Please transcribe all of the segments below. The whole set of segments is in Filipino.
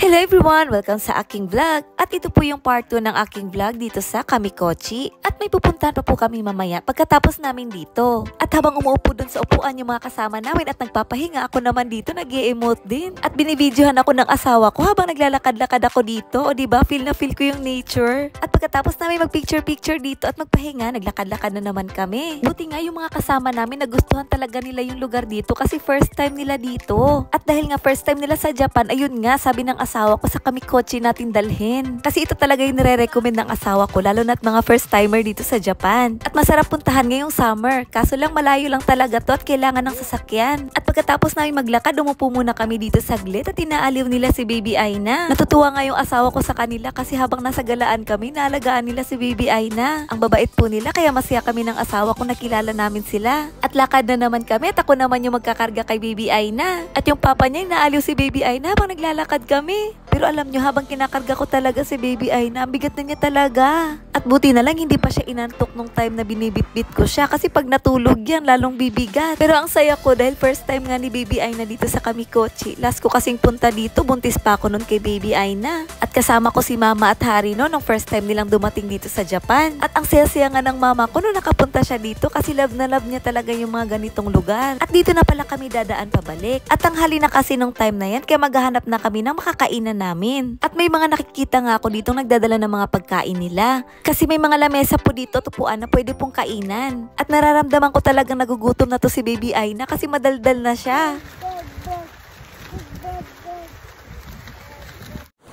Hello everyone! Welcome sa aking vlog. At ito po yung part 2 ng aking vlog dito sa Kamikochi. At may pupuntahan pa po kami mamaya pagkatapos namin dito. At habang umuupo dun sa upuan yung mga kasama namin at nagpapahinga, ako naman dito nag-e-emote din. At binibidyohan ako ng asawa ko habang naglalakad-lakad ako dito. O diba, feel na feel ko yung nature. At pagkatapos namin mag-picture-picture dito at magpahinga, naglakad-lakad na naman kami. Buti nga yung mga kasama namin nagustuhan talaga nila yung lugar dito kasi first time nila dito. At dahil nga first time nila sa Japan, ayun nga, sabi ng asawa ko sa Kamikochi natin dalhin. Kasi ito talaga yung nire-recommend ng asawa ko, lalo na't mga first timer dito sa Japan. At masarap puntahan ngayong summer. Kaso lang malayo lang talaga to at kailangan ng sasakyan. At pagkatapos namin maglakad, umupo muna kami dito saglit at inaaliw nila si Baby Aina. Natutuwa nga yung asawa ko sa kanila kasi habang nasa galaan kami, naalagaan nila si Baby Aina. Ang babait po nila kaya masaya kami ng asawa ko nakilala namin sila. At lakad na naman kami at ako naman yung magkakarga kay Baby Aina. At yung papa niya inaaliw si Baby Aina habang naglalakad kami. Pero alam nyo, habang kinakarga ko talaga si Baby Aina, ang bigat na niya talaga. At buti na lang hindi pa siya inantok nung time na binibitbit ko siya kasi pag natulog yan, lalong bibigat. Pero ang saya ko dahil first time nga ni Baby Aina dito sa Kamikochi. Last ko kasing punta dito, buntis pa ako nun kay Baby Aina. At kasama ko si Mama at Hari no, nung first time nilang dumating dito sa Japan. At ang saya-saya nga ng mama ko nung nakapunta siya dito kasi love na love niya talaga yung mga ganitong lugar. At dito na pala kami dadaan pabalik. At tanghali na kasi nung time na yan, kaya maghahanap na kami ng makakainan namin. At may mga nakikita nga ako dito nagdadala ng mga pagkain nila. Kasi may mga lamesa po dito, tupuan na pwede pong kainan. At nararamdaman ko talagang nagugutom na to si Baby Aina kasi madaldal na siya.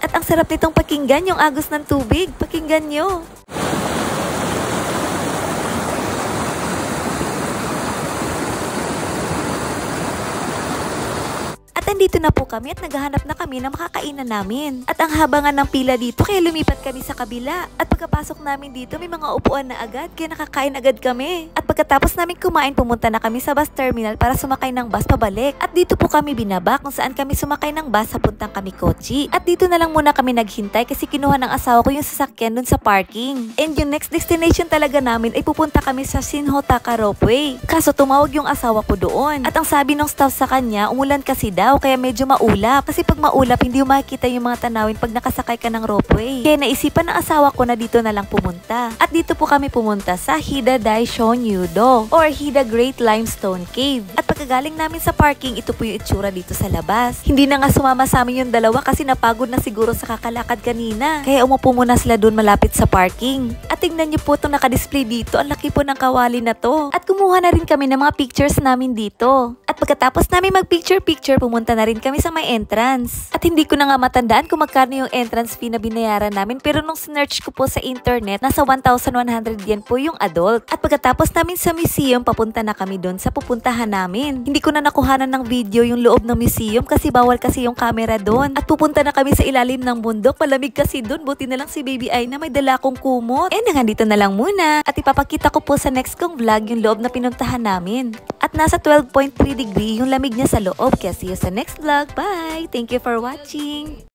At ang sarap nitong pakinggan yung agos ng tubig. Pakinggan nyo. At andito na po kami at naghahanap na kami ng makakainan namin. At ang haba nga ng pila dito kaya lumipat kami sa kabila. At pagkapasok namin dito may mga upuan na agad kaya nakakain agad kami. At pagkatapos namin kumain pumunta na kami sa bus terminal para sumakay ng bus pabalik. At dito po kami binaba kung saan kami sumakay ng bus sa puntang Kamikochi. At dito na lang muna kami naghintay kasi kinuha ng asawa ko yung sasakyan dun sa parking. And yung next destination talaga namin ay pupunta kami sa Shinhotaka Ropeway. Kaso tumawag yung asawa ko doon. At ang sabi ng staff sa kanya, umulan kasi daw kaya medyo maulap. Kasi pag maulap, hindi mo makikita yung mga tanawin pag nakasakay ka ng ropeway. Kaya naisipan ng asawa ko na dito na lang pumunta. At dito po kami pumunta sa Hida Daishonyudo or Hida Great Limestone Cave. At pagkagaling namin sa parking, ito po yung itsura dito sa labas. Hindi na nga sumama sa amin yung dalawa kasi napagod na siguro sa kakalakad kanina. Kaya umupo muna sila doon malapit sa parking. At tingnan niyo po itong nakadisplay dito. Ang laki po ng kawali na to. At kumuha na rin kami ng mga pictures namin dito. At pagkatapos namin mag-picture-picture, pumunta na rin kami sa may entrance. At hindi ko na nga matandaan kung magkano yung entrance fee na binayaran namin. Pero nung sinearch ko po sa internet, nasa 1,100 yen po yung adult. At pagkatapos namin sa museum, papunta na kami doon sa pupuntahan namin. Hindi ko na nakuhanan ng video yung loob ng museum kasi bawal kasi yung camera doon. At pupunta na kami sa ilalim ng bundok. Malamig kasi doon. Buti na lang si Baby Aina may dala akong kumot. And hanggang dito na lang muna. At ipapakita ko po sa next kong vlog yung loob na pinuntahan namin. At nasa 12.3 degree yung lamig niya sa loob. Kaya see you sa next vlog. Bye! Thank you for watching!